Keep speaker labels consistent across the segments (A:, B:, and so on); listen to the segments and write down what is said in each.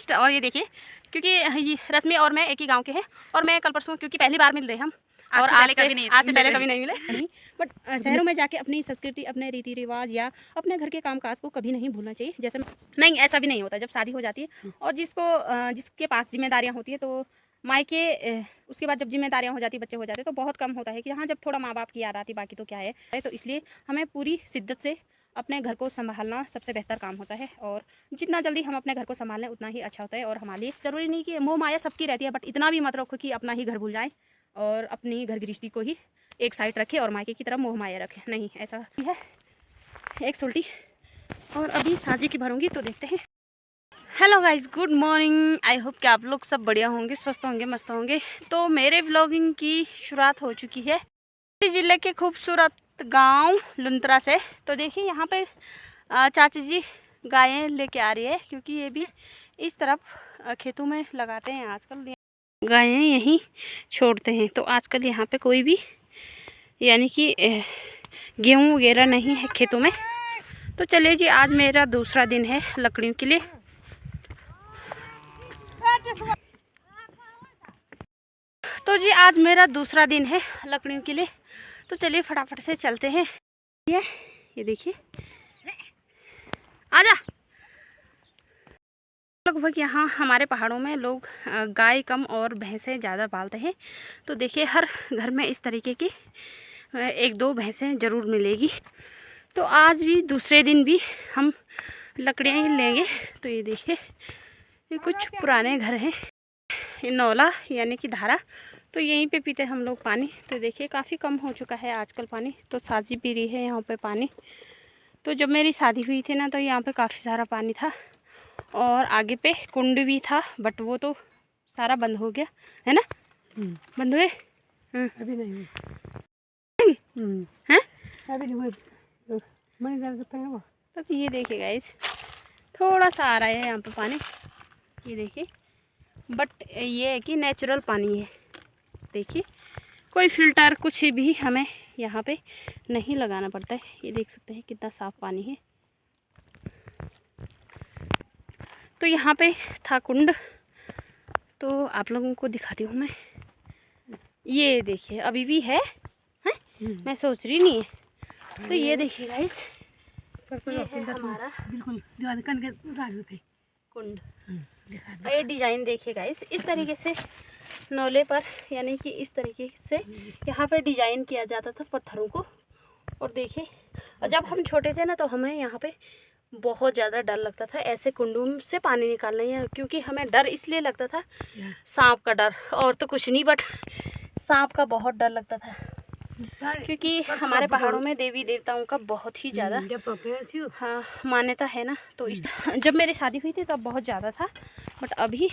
A: List. और ये देखिए, क्योंकि ये रश्मि और मैं एक ही गांव के हैं, और मैं कल परसों क्योंकि पहली बार मिल रहे हम, और आज से पहले कभी नहीं मिले नहीं। बट शहरों में जाके अपनी संस्कृति, अपने रीति रिवाज या अपने घर के कामकाज को कभी नहीं भूलना चाहिए। जैसे नहीं, ऐसा भी नहीं होता जब शादी हो जाती है और जिसके पास जिम्मेदारियाँ होती है, तो मायके उसके बाद जब जिम्मेदारियाँ हो जाती, बच्चे हो जाते, तो बहुत कम होता है कि हाँ, जब थोड़ा माँ बाप की याद आती, बाकी तो क्या है। तो इसलिए हमें पूरी शिद्दत से अपने घर को संभालना सबसे बेहतर काम होता है, और जितना जल्दी हम अपने घर को संभाल लें उतना ही अच्छा होता है। और हमारे लिए ज़रूरी नहीं कि मोह माया सबकी रहती है, बट इतना भी मत रखो कि अपना ही घर भूल जाए और अपनी घर गृहस्थी को ही एक साइड रखे और मायके की तरफ मोह माया रखे। नहीं, ऐसा है। एक सुल्टी और अभी साजी की भरूंगी, तो देखते हैं। Hello guys, good morning. I hope कि आप लोग सब बढ़िया होंगे, स्वस्थ होंगे, मस्त होंगे। तो मेरे व्लॉगिंग की शुरुआत हो चुकी है जिले के खूबसूरत गांव लुंत्रा से। तो देखिए यहाँ पे चाची जी गायें लेके आ रही है, क्योंकि ये भी इस तरफ खेतों में लगाते हैं आजकल, गायें यहीं छोड़ते हैं। तो आजकल यहाँ पे कोई भी यानी कि गेहूँ वगैरह नहीं है खेतों में। तो चलिए जी, आज मेरा दूसरा दिन है लकड़ियों के लिए। तो जी आज मेरा दूसरा दिन है लकड़ियों के लिए, तो चलिए फटाफट से चलते हैं। ये देखिए, आजा। लगभग यहाँ हमारे पहाड़ों में लोग गाय कम और भैंसें ज़्यादा पालते हैं। तो देखिए, हर घर में इस तरीके की एक दो भैंसें ज़रूर मिलेगी। तो आज भी दूसरे दिन भी हम लकड़ियाँ ही लेंगे। तो ये देखिए, ये कुछ पुराने घर हैं, ये नौला यानी कि धारा, तो यहीं पे पीते हम लोग पानी। तो देखिए काफ़ी कम हो चुका है आजकल पानी, तो साजी पी रही है यहाँ पे पानी। तो जब मेरी शादी हुई थी ना, तो यहाँ पे काफ़ी सारा पानी था, और आगे पे कुंड भी था, बट वो तो सारा बंद हो गया है ना। बंद हुए
B: अभी नहीं हुए
A: हैं,
B: अभी नहीं हुए।
A: तो ये देखिए गाइस, थोड़ा सा आ रहा है यहाँ पे पानी, ये देखिए। बट ये है कि नेचुरल पानी है। देखिए, कोई फिल्टर कुछ भी हमें यहाँ पे नहीं लगाना पड़ता है। ये देख सकते हैं कितना साफ पानी है। तो यहाँ पे था कुंड, तो आप लोगों को दिखाती हूँ मैं। ये देखिए अभी भी है, मैं सोच रही नहीं है। तो ये देखिए गाइस, ये है हमारा
B: बिल्कुल
A: कुंड। ये डिजाइन देखिए गाइस, इस तरीके से नौले पर यानी कि इस तरीके से यहाँ पे डिजाइन किया जाता था पत्थरों को। और देखिए, और जब हम छोटे थे ना, तो हमें यहाँ पे बहुत ज़्यादा डर लगता था ऐसे कुंडों से पानी निकालना है, क्योंकि हमें डर इसलिए लगता था, सांप का डर, और तो कुछ नहीं, बट सांप का बहुत डर लगता था, क्योंकि हमारे पहाड़ों में देवी देवताओं का बहुत ही ज़्यादा हाँ मान्यता है ना। तो जब मेरी शादी हुई थी तब बहुत ज़्यादा था, बट अभी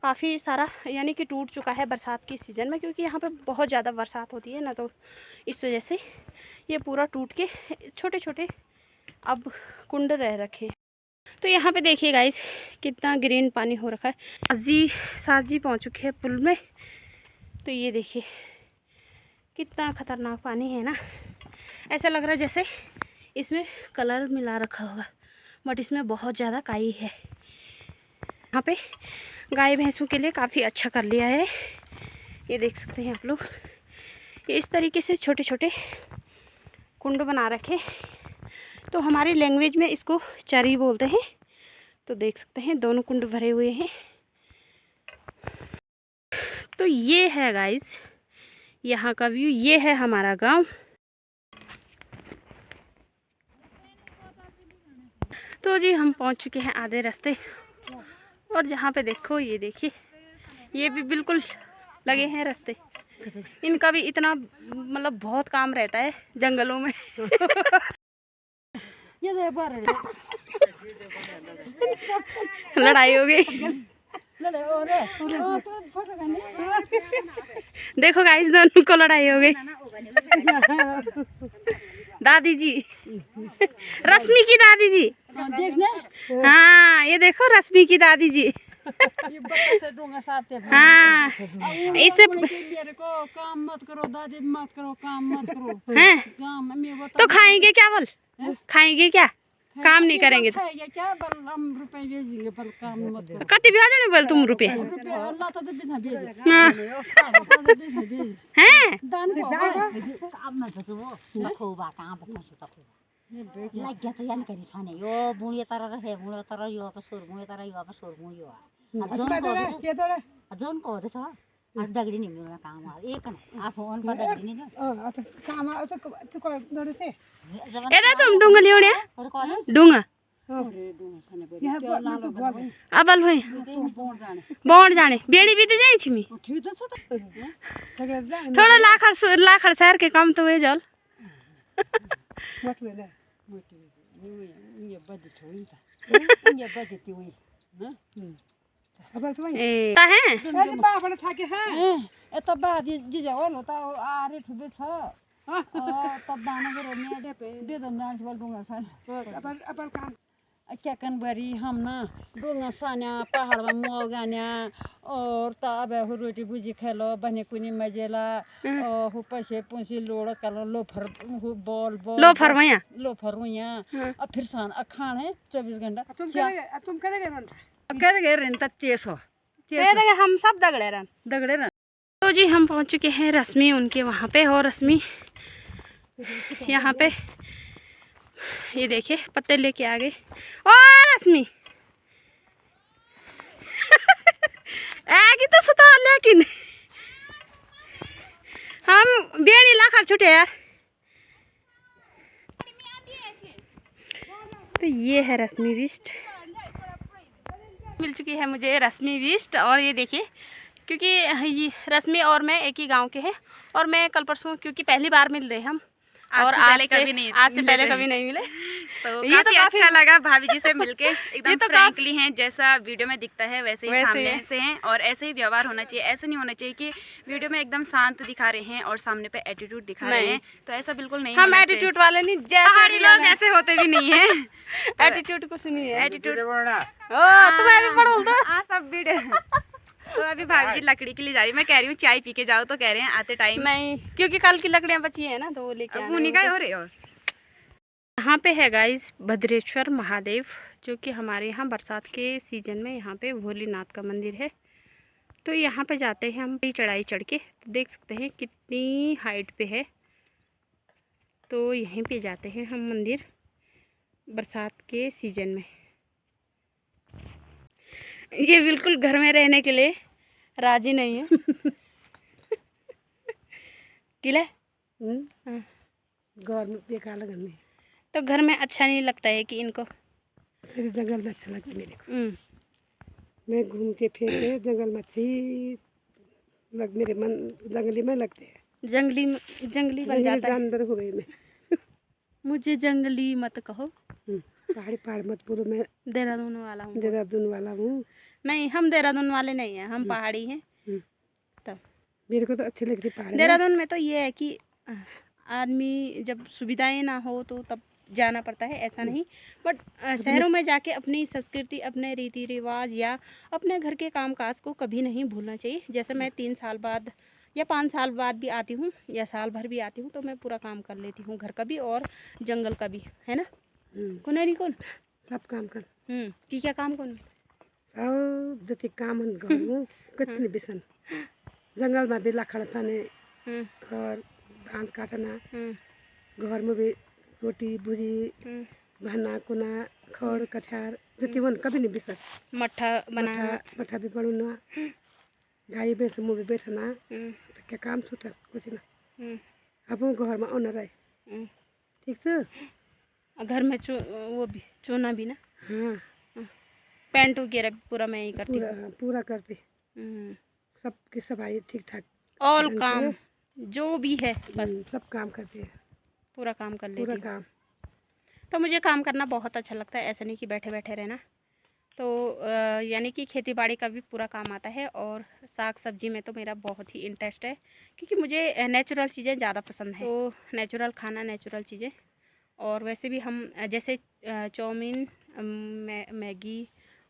A: काफ़ी सारा यानी कि टूट चुका है बरसात की सीज़न में, क्योंकि यहाँ पे बहुत ज़्यादा बरसात होती है ना, तो इस वजह से ये पूरा टूट के छोटे छोटे अब कुंड रह रखे। तो यहाँ पे देखिए गाइस, कितना ग्रीन पानी हो रखा है। साजी पहुँच चुके हैं पुल में। तो ये देखिए कितना ख़तरनाक पानी है ना, ऐसा लग रहा है जैसे इसमें कलर मिला रखा होगा, बट इसमें बहुत ज़्यादा काई है। यहाँ पे गाय भैंसों के लिए काफ़ी अच्छा कर लिया है। ये देख सकते हैं आप लोग, ये इस तरीके से छोटे छोटे कुंड बना रखे। तो हमारी लैंग्वेज में इसको चरी बोलते हैं। तो देख सकते हैं दोनों कुंड भरे हुए हैं। तो ये है गाइस यहाँ का व्यू, ये है हमारा गांव। तो जी हम पहुंच चुके हैं आधे रास्ते, और जहाँ पे देखो ये देखिए, ये भी बिल्कुल लगे हैं रास्ते। इनका भी इतना मतलब बहुत काम रहता है जंगलों में। लड़ाई हो गई। देखो गाइस, दोनों को लड़ाई हो गई। दादी जी, रश्मि की दादी जी, हाँ ये देखो रश्मि की दादी जी। हाँ, इसे
B: काम मत करो दादी, मत करो काम, मत करो
A: हैं।
B: काम।
A: तो खाएंगे क्या बोल, खाएंगे क्या? काम नहीं करेंगे तो
B: ये क्या बल हम रुपए भेजेंगे बल काम मत करो
A: कति ब्याज नहीं बोल तुम रुपये
B: रुपए अल्लाह तो बिना भेजे
A: हाँ।
B: बिना भेजे
A: हैं
B: दान को
C: काम में तो वो तखोबा काम पकासु तखोबा लाग्या त यान करी छने यो बुढे तर रहे बुढे तर यो कसोर बुढे तर यो कसोर बुढे हो अजन को छ अर दगडी नि मेरो काम आ एक न आफो अन का दगडी नि
B: काम तो को दौड़े थे
A: एदा तुम डुंगा ल्याउने
C: और को
A: डुंगा
B: अरे दो सने बड़ी क्या लालो बल
A: अबल भई
B: तो बोल जाने
A: बौड़ जाने बेड़ी बीत जाई छिमी
B: ठीक तो
A: थोड़ा लाखर शहर के काम तो वे जल
B: मत ले ये बजट हुई था ये बजट हुई ना अब तो
A: ए ता है
B: अरे बाबा ठाके हैं ए त बा जी जाओ न त आरे ठुबे छ तब दाना गरे ने दे दो नाच बल दूंगा सर अब काम क्या कन बरी हम ना डोंगा सान्या पहाड़ में मोल गान्या और त अब रोटी भुजी खेलो बने कुनी मजेला हो पैसे पुंसी लोड़ कलो लोफर बॉल
A: लोफर भैया
B: लोफर हुइया अब फिर सान अखान है 24 घंटा तुम करे रन त तेस हो
A: हम सब दगड़े रन तो जी हम पहुंच चुके हैं रश्मि उनके वहाँ पे और रश्मि यहाँ पे ये देखिए पत्ते लेके आ गए ओ रश्मि आगे तो सुता लेकिन हम बेड़ी लाखर छुटे यार तो ये है रश्मि बिस्ट मिल चुकी है मुझे रश्मि बिस्ट और ये देखिए क्योंकि ये रश्मि और मैं एक ही गांव के हैं और मैं कल परसों क्योंकि पहली बार मिल रहे हम और आज से पहले कभी नहीं मिले
D: तो ये काफी अच्छा लगा भाभी जी से मिलके एकदम तो फ्रैंकली हैं जैसा वीडियो में दिखता है वैसे ही सामने से हैं और ऐसे ही व्यवहार होना चाहिए। ऐसा नहीं होना चाहिए कि वीडियो में एकदम शांत दिखा रहे हैं और सामने पे एटीट्यूड दिखा रहे हैं, तो ऐसा बिल्कुल नहीं।
A: हम एटीट्यूड वाले नहीं,
D: पहाड़ी लोग ऐसे होते भी नहीं है।
A: एटीट्यूड कुछ नहीं है।
D: एटीट्यूड
A: तुम्हें भी पढ़ो तो
D: सब वीडियो तो अभी भाभी जी लकड़ी के लिए जा रही, मैं कह रही हूँ चाय पी के जाओ तो कह रहे हैं आते टाइम
A: नहीं, क्योंकि कल की लकड़ियाँ बची है ना तो वो लेके
D: वो निकाय हो रही। और
A: यहाँ पे है गाइस भद्रेश्वर महादेव, जो कि हमारे यहाँ बरसात के सीजन में यहाँ पे भोलेनाथ का मंदिर है। तो यहाँ पे जाते हैं हम चढ़ाई चढ़ के, तो देख सकते हैं कितनी हाइट पे है। तो यहीं पे जाते हैं हम मंदिर बरसात के सीजन में। ये बिल्कुल घर में रहने के लिए राजी नहीं है। किला
B: घर में बेकार लगा नहीं,
A: तो घर में अच्छा नहीं लगता है कि इनको
B: जंगल में अच्छा लगता है मेरे को। मैं घूम के फिर के जंगल में अच्छी लग मेरे मन जंगली में लगते हैं।
A: जंगली बन जाता है।
B: अंदर हो गई मैं।
A: मुझे जंगली मत कहो।
B: पहाड़ मत बोलो, मैं
A: देहरादून वाला हूँ।
B: देहरादून वाला हूँ।
A: नहीं, हम देहरादून वाले नहीं हैं, हम पहाड़ी हैं। तब
B: मेरे को तो अच्छी लगती पहाड़।
A: देहरादून में तो ये है कि आदमी जब सुविधाएं ना हो तो तब जाना पड़ता है, ऐसा नहीं। बट शहरों में जाके अपनी संस्कृति, अपने रीति रिवाज या अपने घर के कामकाज को कभी नहीं भूलना चाहिए। जैसे मैं 3 साल बाद या 5 साल बाद भी आती हूँ या साल भर भी आती हूँ, तो मैं पूरा काम कर लेती हूँ, घर का भी और जंगल का भी, है ना। कौन है कौन
B: सब काम कर
A: की क्या काम कौन
B: सब जति काम गर्नु कति बिसन जंगल में भी लखड़ थाने और बांस काटना, घर में भी रोटी भुजी भाना कुना खड़ कठार जति वन कभी नहीं बिसर। मठा भी बनाना, गाई भैंस मुँह भी बैठना, तो क्या काम छूटा कुछ ना। अब घर में आना रहे ठीक से।
A: घर में वो भी चूना भी ना।
B: हाँ,
A: पेंट वगैरह पूरा मैं ही करती हूँ।
B: पूरा करती सबकी सफाई ठीक ठाक,
A: ऑल काम जो भी है बस
B: सब काम करती है,
A: पूरा काम कर लेती
B: पूरा
A: हूँ।
B: काम।
A: तो मुझे काम करना बहुत अच्छा लगता है, ऐसा नहीं कि बैठे बैठे रहना। तो यानी कि खेती बाड़ी का भी पूरा काम आता है और साग सब्जी में तो मेरा बहुत ही इंटरेस्ट है, क्योंकि मुझे नेचुरल चीज़ें ज़्यादा पसंद है। तो नेचुरल खाना, नेचुरल चीज़ें। और वैसे भी हम जैसे चाउमीन, मैगी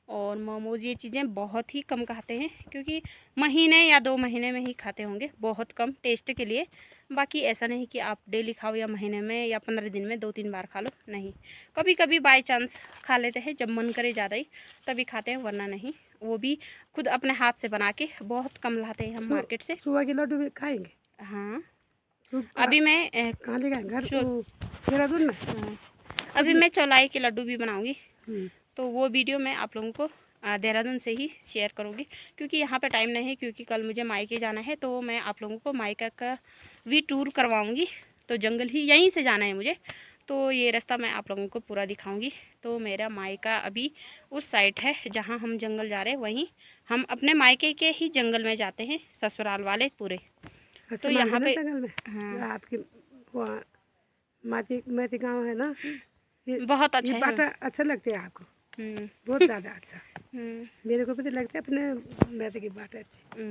A: और मोमोज ये चीज़ें बहुत ही कम खाते हैं, क्योंकि महीने या 2 महीने में ही खाते होंगे, बहुत कम टेस्ट के लिए। बाकी ऐसा नहीं कि आप डेली खाओ या महीने में या 15 दिन में 2-3 बार खा लो, नहीं। कभी कभी बाय चांस खा लेते हैं, जब मन करे ज़्यादा ही तभी खाते हैं, वरना नहीं। वो भी खुद अपने हाथ से बना के बहुत कम लाते हैं हम मार्केट से।
B: सुबह के लड्डू भी खाएंगे?
A: हाँ,
B: तो
A: अभी मैं
B: कहाँ ले गए? घर देहरादून में?
A: हाँ, अभी मैं चौलाई के लड्डू भी बनाऊँगी,
B: हम्म।
A: तो वो वीडियो मैं आप लोगों को देहरादून से ही शेयर करूँगी, क्योंकि यहाँ पे टाइम नहीं है, क्योंकि कल मुझे मायके जाना है। तो मैं आप लोगों को मायका का भी टूर करवाऊँगी। तो जंगल ही यहीं से जाना है मुझे, तो ये रास्ता मैं आप लोगों को पूरा दिखाऊँगी। तो मेरा मायका अभी उस साइड है जहाँ हम जंगल जा रहे हैं, वहीं हम अपने मायके के ही जंगल में जाते हैं, ससुराल वाले पूरे। तो यहाँ पे
B: जंगल में
A: हाँ,
B: आपकी वहाँ माती गाँव है ना,
A: बहुत अच्छा
B: ये
A: है।
B: बाटा अच्छा लगता है आपको? बहुत ज़्यादा अच्छा। मेरे को भी तो लगता है अपने मैथे की बात अच्छी।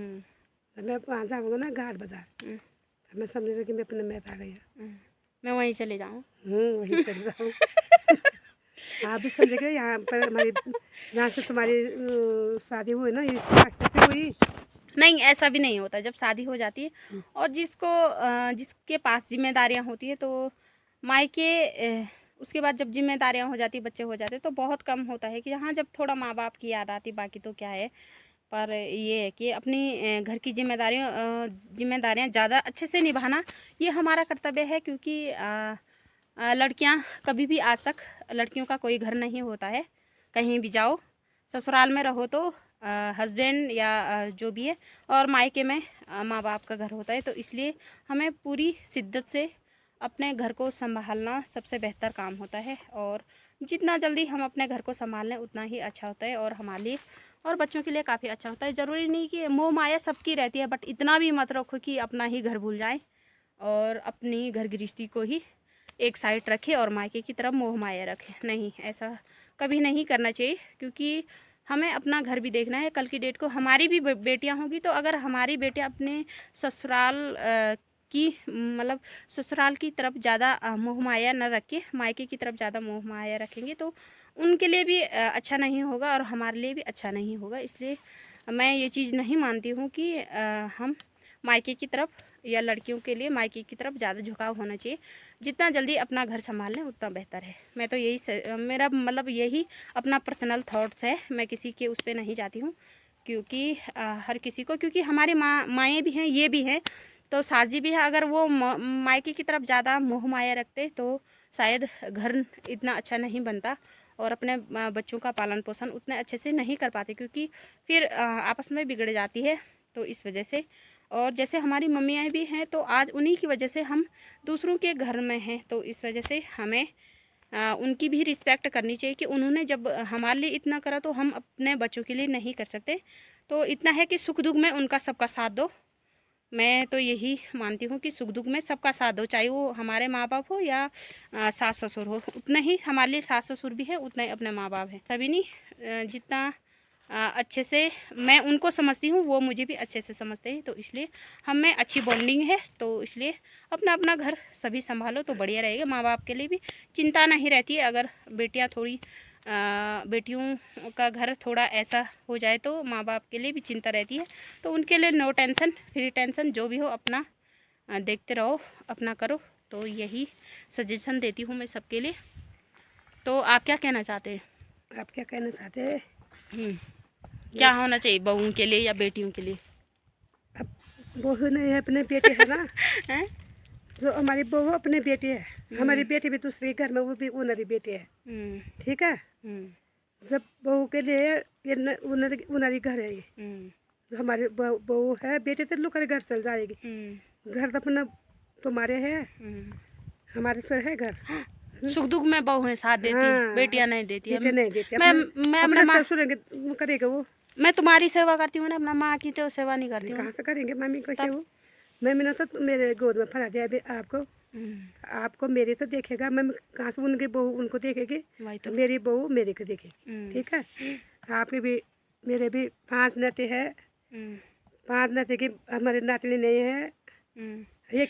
B: मैं वहाँ जाऊँगा ना घाट बाजार, तो मैं समझ रही कि मैं अपने मैथ आ गई।
A: मैं वहीं चले जाऊँ।
B: वहीं चले जाऊँ। आप भी समझेगा यहाँ पर हमारी, जहाँ से तुम्हारी शादी हुई ना, ये हुई।
A: नहीं, ऐसा भी नहीं होता। जब शादी हो जाती है और जिसके पास जिम्मेदारियां होती है, तो मायके उसके बाद जब जिम्मेदारियां हो जाती, बच्चे हो जाते, तो बहुत कम होता है कि यहाँ जब थोड़ा माँ बाप की याद आती, बाकी तो क्या है। पर ये है कि अपनी घर की जिम्मेदारियां ज़्यादा अच्छे से निभाना ये हमारा कर्तव्य है, क्योंकि लड़कियां कभी भी आज तक, लड़कियों का कोई घर नहीं होता है। कहीं भी जाओ, ससुराल में रहो तो हस्बैंड या जो भी है, और मायके में माँ बाप का घर होता है। तो इसलिए हमें पूरी शिद्दत से अपने घर को संभालना सबसे बेहतर काम होता है, और जितना जल्दी हम अपने घर को संभाल लें उतना ही अच्छा होता है, और हमारे लिए और बच्चों के लिए काफ़ी अच्छा होता है। ज़रूरी नहीं कि मोह माया सबकी रहती है, बट इतना भी मत रखो कि अपना ही घर भूल जाए और अपनी घर गृहस्थी को ही एक साइड रखे और मायके की तरफ मोह माया रखे। नहीं, ऐसा कभी नहीं करना चाहिए, क्योंकि हमें अपना घर भी देखना है। कल की डेट को हमारी भी बेटियां होंगी, तो अगर हमारी बेटियां अपने ससुराल की मतलब ससुराल की तरफ ज़्यादा मोह माया न रख के मायके की तरफ ज़्यादा मोह माया रखेंगे, तो उनके लिए भी अच्छा नहीं होगा और हमारे लिए भी अच्छा नहीं होगा। इसलिए मैं ये चीज़ नहीं मानती हूँ कि हम मायके की तरफ या लड़कियों के लिए मायके की तरफ ज़्यादा झुकाव होना चाहिए। जितना जल्दी अपना घर संभाल लें उतना बेहतर है। मैं तो यही मेरा मतलब यही अपना पर्सनल थॉट्स है, मैं किसी के उस पर नहीं जाती हूँ, क्योंकि हर किसी को, क्योंकि हमारे माएँ भी हैं, ये भी हैं, तो साजी भी है। अगर वो मायके की तरफ ज़्यादा मोह माया रखते तो शायद घर इतना अच्छा नहीं बनता और अपने बच्चों का पालन पोषण उतने अच्छे से नहीं कर पाते, क्योंकि फिर आपस में बिगड़ जाती है। तो इस वजह से, और जैसे हमारी मम्मियाँ भी हैं, तो आज उन्हीं की वजह से हम दूसरों के घर में हैं। तो इस वजह से हमें उनकी भी रिस्पेक्ट करनी चाहिए कि उन्होंने जब हमारे लिए इतना करा, तो हम अपने बच्चों के लिए नहीं कर सकते। तो इतना है कि सुख दुख में उनका सबका साथ दो। मैं तो यही मानती हूँ कि सुख दुख में सबका साथ दो, चाहे वो हमारे माँ बाप हो या सास ससुर हो। उतने ही हमारे लिए सास ससुर भी है, उतने अपने माँ बाप हैं। तभी नहीं, जितना अच्छे से मैं उनको समझती हूँ, वो मुझे भी अच्छे से समझते हैं। तो इसलिए हम में अच्छी बॉन्डिंग है। तो इसलिए अपना अपना घर सभी संभालो तो बढ़िया रहेगा। माँ बाप के लिए भी चिंता नहीं रहती है। अगर बेटियाँ थोड़ी बेटियों का घर थोड़ा ऐसा हो जाए, तो माँ बाप के लिए भी चिंता रहती है। तो उनके लिए नो टेंशन, फ्री टेंशन, जो भी हो अपना देखते रहो, अपना करो। तो यही सजेशन देती हूँ मैं सबके लिए। तो आप क्या कहना चाहते हैं?
B: आप क्या कहना चाहते हैं?
A: क्या होना चाहिए बहुओं के लिए या बेटियों के लिए?
B: अब बहू नहीं है, अपने बेटे है ना।
A: हैं?
B: जो हमारी बहू अपने बेटी है, हमारी बेटी भी दूसरे घर में, वो भी उनरी बेटी है। ठीक है। जब बहू के लिए ये उनरी घर है, ये जो हमारी बहू है, बेटे तो लोग घर चल जाएगी। घर तो अपना तुम्हारे है, हमारे सर है घर।
A: सुख दुख में बहू है साथ देती, बेटियां नहीं देती।
B: नहीं देती।
A: मैं अपने माँ
B: करेगा वो।
A: मैं तुम्हारी सेवा करती हूँ ना, अपना माँ की तो सेवा नहीं करती हूँ।
B: कहाँ से करेंगे मम्मी कैसे वो? मम्मी ने तो मेरे गोद में फरा दिया अभी आपको मेरी तो देखेगा। मम्मी कहाँ से उनकी बहू उनको देखेगी, तो मेरी बहू मेरे को देखेगी। ठीक है। आपके भी मेरे भी 5 नाते है, 5 नाते की हमारे नातनी नहीं है।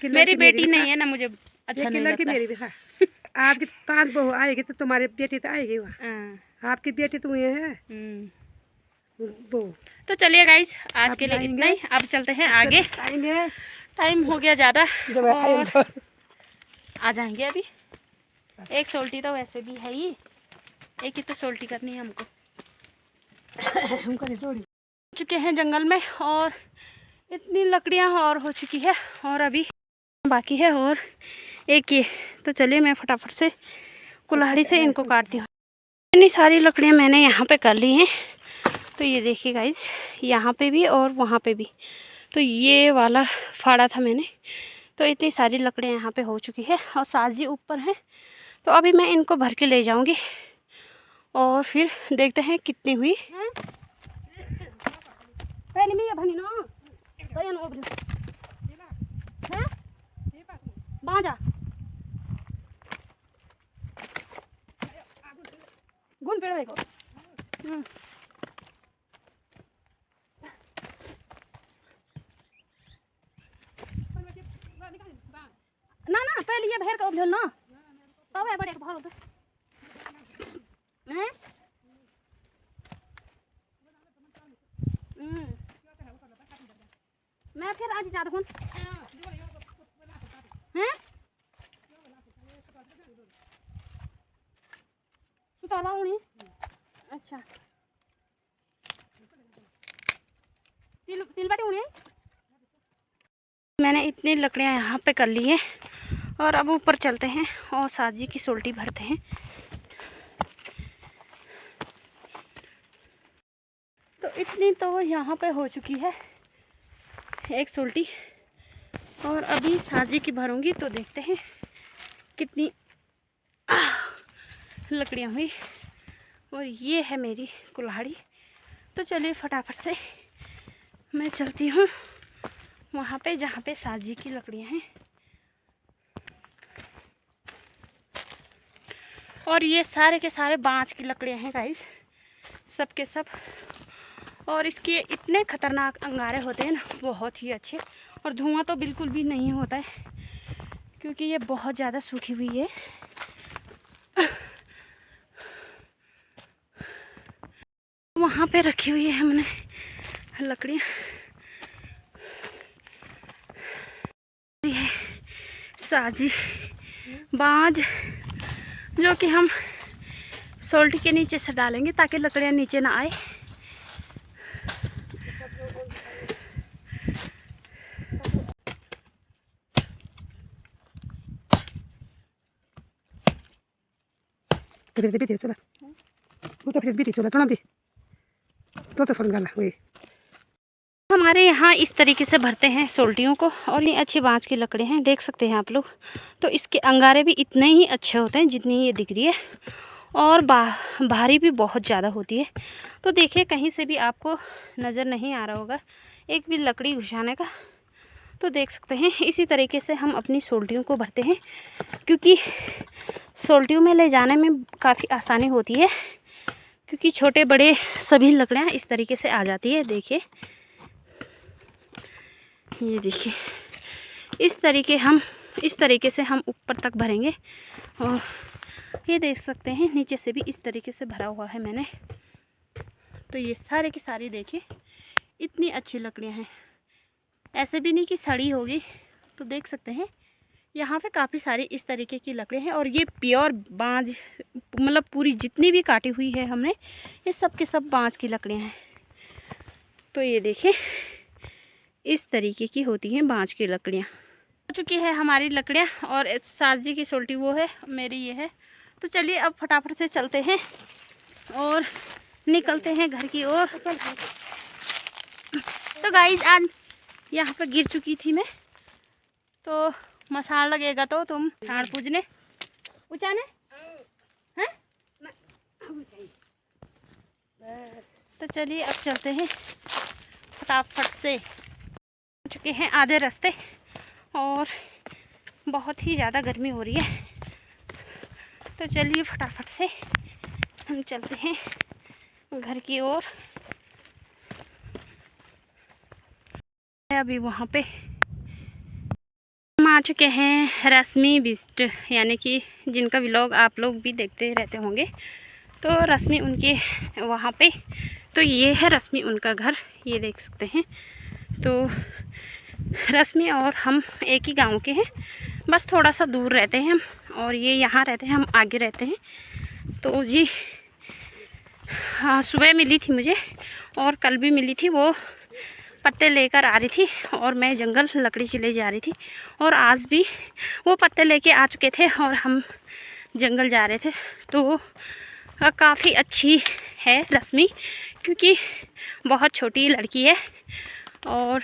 A: मेरी बेटी नहीं है ना, मुझे अच्छा नहीं लगता।
B: मेरी भी। हाँ, आपकी 5 बहू आएगी तो तुम्हारी बेटी तो आएगी वहाँ। आपकी बेटी तो ये है वो।
A: तो चलिए गाइस, आज
B: आप
A: के लिए
B: लाएंगे?
A: इतना ही। अब चलते हैं आगे,
B: आएंगे
A: टाइम हो गया ज़्यादा
B: जब
A: और आ जाएंगे। अभी एक सोल्टी तो वैसे भी है ही, एक ही तो सोल्टी करनी है हमको।
B: हमको नहीं छोड़ी।
A: चुके हैं जंगल में और इतनी लकड़ियां और हो चुकी है और अभी बाकी है और एक ये। तो चलिए मैं फटाफट से कुल्हाड़ी से इनको काटती हूँ। इतनी सारी लकड़ियां मैंने यहाँ पे कर ली हैं। तो ये देखिए गाइस, यहाँ पे भी और वहाँ पे भी। तो ये वाला फाड़ा था मैंने। तो इतनी सारी लकड़ियाँ यहाँ पे हो चुकी है और साजी ऊपर हैं। तो अभी मैं इनको भर के ले जाऊँगी और फिर देखते हैं कितनी हुई। पहले मैं ये भनी ना तो ये नोबरी हैं बाजा गुण पेड़ को ना ना पहले ये भर का उबल ना तब है बड़े भर होता हैं। मैं फिर आज जा दूँ हैं सुताला होनी। अच्छा तिल बाटी होनी। मैंने इतनी लकड़ियाँ यहाँ पे कर ली हैं और अब ऊपर चलते हैं और साजी की सोल्टी भरते हैं। तो इतनी तो यहाँ पे हो चुकी है एक सोल्टी और अभी साजी की भरूंगी तो देखते हैं कितनी लकड़ियाँ हुई। और ये है मेरी कुल्हाड़ी। तो चलिए फटाफट से मैं चलती हूँ वहाँ पे जहाँ पे साजी की लकड़ियाँ हैं। और ये सारे के सारे बाँस की लकड़ियाँ हैं गाइस, सब के सब। और इसके इतने खतरनाक अंगारे होते हैं ना, बहुत ही अच्छे। और धुआं तो बिल्कुल भी नहीं होता है क्योंकि ये बहुत ज़्यादा सूखी हुई है। वहाँ पे रखी हुई है हमने लकड़ियाँ। ये साजी बाँझ जो कि हम सोल्टी के नीचे से डालेंगे ताकि लकड़ियाँ नीचे ना आए। हमारे यहाँ इस तरीके से भरते हैं सोल्टियों को और ये अच्छी बाँझ की लकड़ी हैं, देख सकते हैं आप लोग। तो इसके अंगारे भी इतने ही अच्छे होते हैं जितनी ये दिख रही है और भारी भी बहुत ज़्यादा होती है। तो देखिए कहीं से भी आपको नज़र नहीं आ रहा होगा एक भी लकड़ी घुसाने का। तो देख सकते हैं इसी तरीके से हम अपनी सोल्टियों को भरते हैं क्योंकि सोल्टियों में ले जाने में काफ़ी आसानी होती है क्योंकि छोटे बड़े सभी लकड़ियाँ इस तरीके से आ जाती है। देखिए ये देखिए इस तरीके से हम ऊपर तक भरेंगे। और ये देख सकते हैं नीचे से भी इस तरीके से भरा हुआ है मैंने। तो ये सारे की सारी देखिए इतनी अच्छी लकड़ियाँ हैं, ऐसे भी नहीं कि सड़ी होगी। तो देख सकते हैं यहाँ पे काफ़ी सारी इस तरीके की लकड़ियाँ हैं और ये प्योर बाँझ मतलब पूरी जितनी भी काटी हुई है हमने ये सब के सब बाँझ की लकड़ियाँ हैं। तो ये देखिए इस तरीके की होती हैं बाँझ की लकड़ियाँ। हो चुकी है हमारी लकड़ियाँ और साजी की सोल्टी वो है, मेरी ये है। तो चलिए अब फटाफट से चलते हैं और निकलते हैं घर की ओर। तो गाइस आज यहाँ पर गिर चुकी थी मैं, तो मसाल लगेगा तो तुम झाड़ पूजने उचाने हैं। तो चलिए अब चलते हैं फटाफट से। चुके हैं आधे रास्ते और बहुत ही ज़्यादा गर्मी हो रही है। तो चलिए फटाफट से हम चलते हैं घर की ओर। अभी वहाँ पे हम आ चुके हैं रश्मि बिस्ट, यानी कि जिनका व्लॉग आप लोग भी देखते रहते होंगे। तो रश्मि उनके वहाँ पे, तो ये है रश्मि उनका घर, ये देख सकते हैं। तो रश्मि और हम एक ही गांव के हैं, बस थोड़ा सा दूर रहते हैं हम, और ये यहाँ रहते हैं, हम आगे रहते हैं। तो जी हाँ, सुबह मिली थी मुझे और कल भी मिली थी, वो पत्ते लेकर आ रही थी और मैं जंगल लकड़ी के ले जा रही थी, और आज भी वो पत्ते लेके आ चुके थे और हम जंगल जा रहे थे। तो काफ़ी अच्छी है रश्मि, क्योंकि बहुत छोटी लड़की है और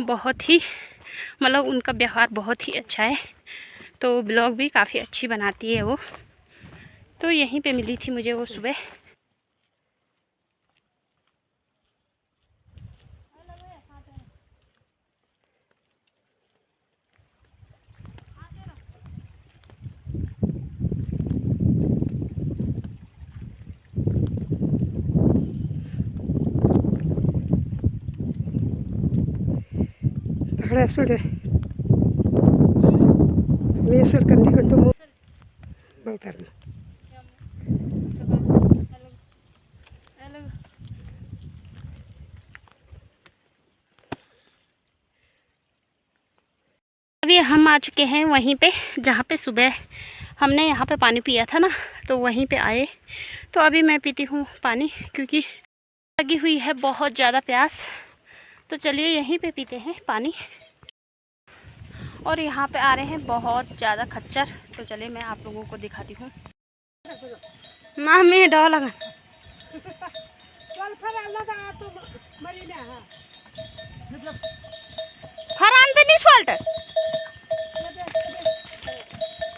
A: बहुत ही मतलब उनका व्यवहार बहुत ही अच्छा है। तो ब्लॉग भी काफ़ी अच्छी बनाती है वो। तो यहीं पे मिली थी मुझे वो सुबह।
B: ಹಳಸುಡೆ ಮೇಸೂರು ಕಂದಿಕೊಂಡು ಬರ್ತಾರೆ.
A: अभी हम आ चुके हैं वहीं पे जहाँ पे सुबह हमने यहाँ पे पानी पिया था ना, तो वहीं पे आए। तो अभी मैं पीती हूँ पानी, क्योंकि लगी हुई है बहुत ज़्यादा प्यास। तो चलिए यहीं पे पीते हैं पानी। और यहाँ पे आ रहे हैं बहुत ज़्यादा खच्चर, तो चलिए मैं आप लोगों को दिखाती हूँ ना। मैं डर लगा फरान तो नहीं सॉल्ट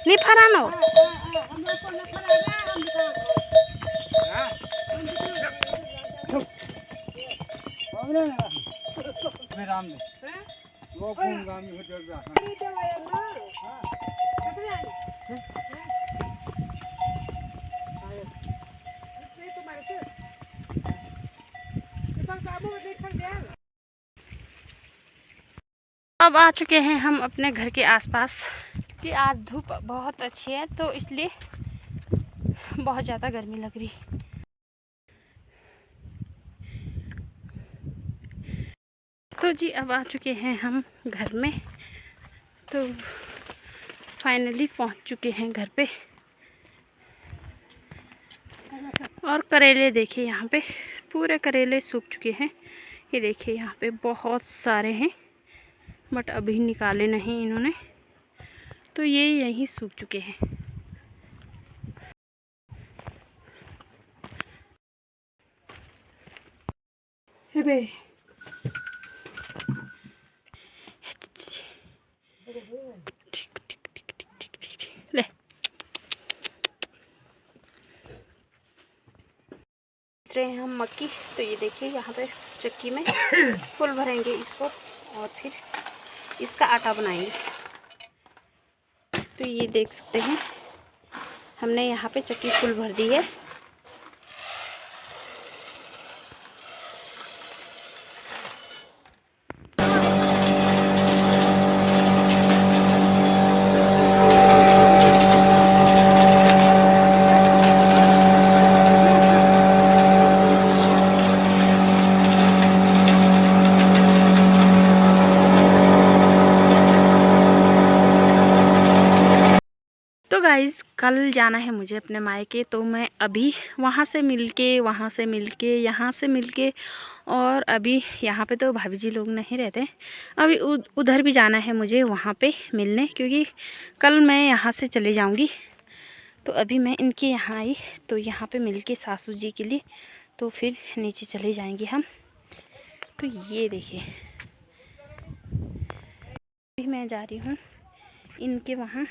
A: नहीं फरान हो। अब आ चुके हैं हम अपने घर के आसपास, क्योंकि आज धूप बहुत अच्छी है, तो इसलिए बहुत ज़्यादा गर्मी लग रही। तो जी अब आ चुके हैं हम घर में। तो फाइनली पहुंच चुके हैं घर पे। और करेले देखिए, यहाँ पे पूरे करेले सूख चुके हैं। ये देखिए यहाँ पे बहुत सारे हैं, बट अभी निकाले नहीं इन्होंने, तो ये यहीं सूख चुके हैं। ले रहे हैं हम मक्की। तो ये देखिए यहाँ पे चक्की में फुल भरेंगे इसको और फिर इसका आटा बनाएंगे। तो ये देख सकते हैं हमने यहाँ पे चक्की फुल भर दी है। तो गाइज़ कल जाना है मुझे अपने मायके, तो मैं अभी वहाँ से मिलके यहाँ से मिलके और अभी यहाँ पे तो भाभी जी लोग नहीं रहते, अभी उधर भी जाना है मुझे वहाँ पे मिलने, क्योंकि कल मैं यहाँ से चले जाऊँगी। तो अभी मैं इनके यहाँ आई, तो यहाँ पे मिलके सासू जी के लिए, तो फिर नीचे चले जाएंगे हम। तो ये देखिए अभी मैं जा रही हूँ इनके वहाँ,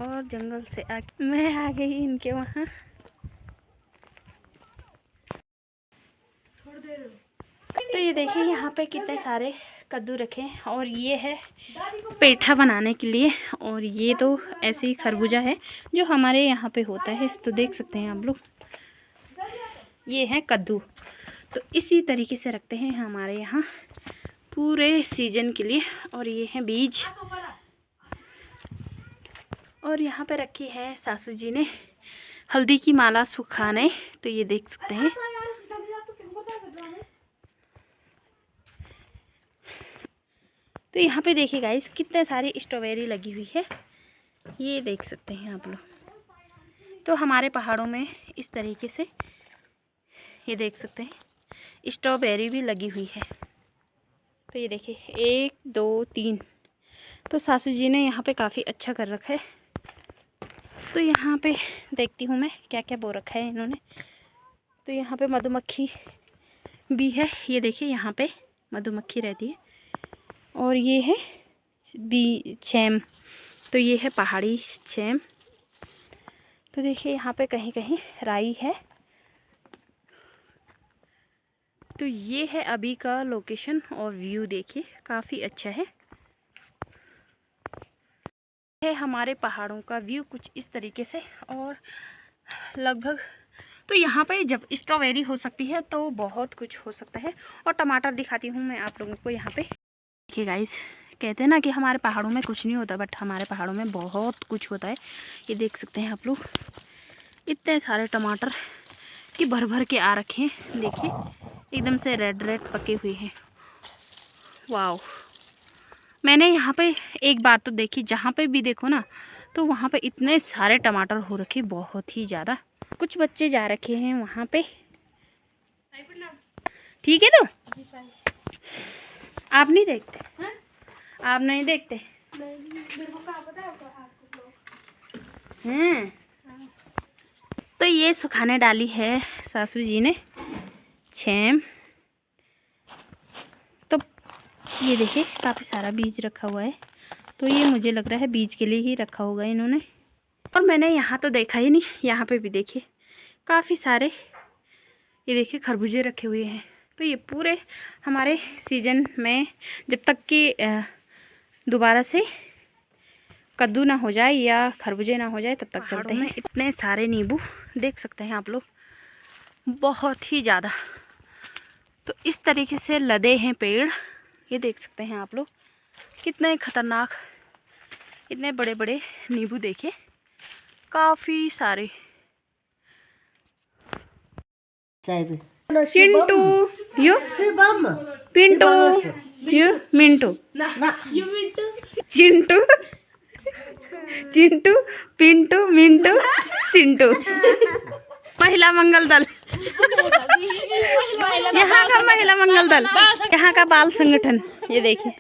A: और जंगल से मैं आ गई इनके वहाँ। तो ये देखिए यहाँ पे कितने सारे कद्दू रखे हैं, और ये है पेठा बनाने के लिए, और ये तो ऐसे ही खरबूजा है जो हमारे यहाँ पे होता है। तो देख सकते हैं आप लोग, ये है कद्दू। तो इसी तरीके से रखते हैं हमारे यहाँ पूरे सीजन के लिए। और ये है बीज, और यहाँ पे रखी है सासू जी ने हल्दी की माला सुखाने। तो ये देख सकते हैं। तो यहाँ पे देखिए गाइस कितने सारी स्ट्रॉबेरी लगी हुई है, ये देख सकते हैं आप लोग। तो हमारे पहाड़ों में इस तरीके से ये देख सकते हैं स्ट्रॉबेरी भी लगी हुई है। तो ये देखिए 1 2 3। तो सासू जी ने यहाँ पे काफ़ी अच्छा कर रखा है। तो यहाँ पे देखती हूँ मैं क्या क्या बो रखा है इन्होंने। तो यहाँ पे मधुमक्खी भी है, ये देखिए यहाँ पे मधुमक्खी रहती है। और ये है छेम, तो ये है पहाड़ी छेम। तो देखिए यहाँ पे कहीं कहीं राई है। तो ये है अभी का लोकेशन और व्यू देखिए काफ़ी अच्छा है हमारे पहाड़ों का व्यू कुछ इस तरीके से। और लगभग तो यहाँ पे जब स्ट्रॉबेरी हो सकती है तो बहुत कुछ हो सकता है। और टमाटर दिखाती हूँ मैं आप लोगों को यहाँ पे। देखिए गाइस कहते हैं ना कि हमारे पहाड़ों में कुछ नहीं होता, बट हमारे पहाड़ों में बहुत कुछ होता है। ये देख सकते हैं आप लोग इतने सारे टमाटर कि भर भर के आ रखे हैं। देखिए एकदम से रेड रेड पके हुए हैं। वाओ, मैंने यहाँ पे एक बात तो देखी, जहाँ पे भी देखो ना तो वहाँ पे इतने सारे टमाटर हो रखे, बहुत ही ज़्यादा। कुछ बच्चे जा रखे हैं वहाँ पे। ठीक है, तो आप नहीं देखते? आप नहीं देखते? हैं? तो ये सुखाने डाली है सासू जी ने छेम। तो ये देखिए काफ़ी सारा बीज रखा हुआ है। तो ये मुझे लग रहा है बीज के लिए ही रखा होगा इन्होंने। और मैंने यहाँ तो देखा ही नहीं, यहाँ पे भी देखिए काफ़ी सारे ये देखिए खरबूजे रखे हुए हैं। तो ये पूरे हमारे सीजन में जब तक कि दोबारा से कद्दू ना हो जाए या खरबूजे ना हो जाए तब तक चलते हैं। इतने सारे नींबू देख सकते हैं आप लोग, बहुत ही ज़्यादा। तो इस तरीके से लदे हैं पेड़, ये देख सकते हैं आप लोग कितने खतरनाक, इतने बड़े बड़े नींबू देखे काफ़ी सारे। Chintu you Pintu you Mintu Chintu Chintu Pintu Mintu Sintu. महिला मंगल दल, यहाँ का महिला मंगल दल, यहाँ का बाल संगठन। ये देखिए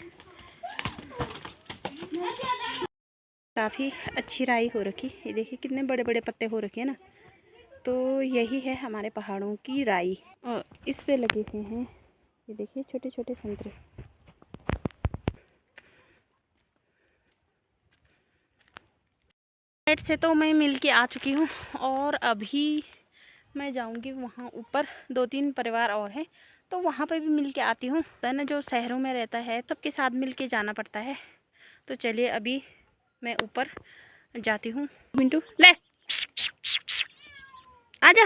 A: काफ़ी अच्छी राई हो रखी, ये देखिए कितने बड़े बड़े पत्ते हो रखे हैं ना। तो यही है हमारे पहाड़ों की राई। और इस पे लगे हुए हैं ये देखिए छोटे छोटे संतरे। साइड से तो मैं मिल के आ चुकी हूँ और अभी मैं जाऊँगी वहाँ ऊपर। 2-3 परिवार और हैं तो वहाँ पे भी मिल के आती हूँ। ना जो शहरों में रहता है सबके साथ मिल के जाना पड़ता है। तो चलिए अभी मैं ऊपर जाती हूँ। मिंटू ले आजा।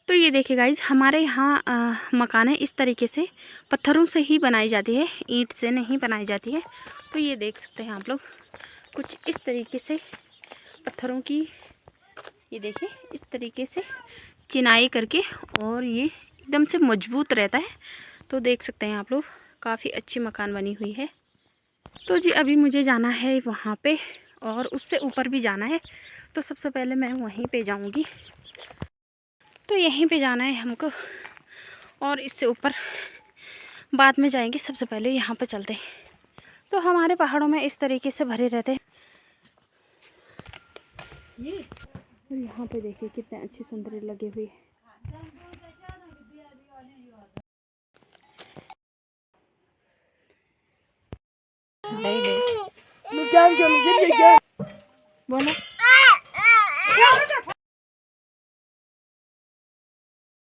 A: तो ये देखिए गाइज हमारे यहाँ मकानें इस तरीके से पत्थरों से ही बनाई जाती है, ईंट से नहीं बनाई जाती है। तो ये देख सकते हैं आप लोग कुछ इस तरीके से पत्थरों की, ये देखिए इस तरीके से चिनाई करके, और ये एकदम से मजबूत रहता है। तो देख सकते हैं आप लोग काफ़ी अच्छी मकान बनी हुई है। तो जी अभी मुझे जाना है वहाँ पे और उससे ऊपर भी जाना है। तो सबसे पहले मैं वहीं पे जाऊँगी। तो यहीं पे जाना है हमको और इससे ऊपर बाद में जाएंगे। सबसे पहले यहाँ पे चलते हैं। तो हमारे पहाड़ों में इस तरीके से भरे रहते हैं। और यहाँ पे देखिए कितने अच्छे संतरे लगे हुए हैं। बोलो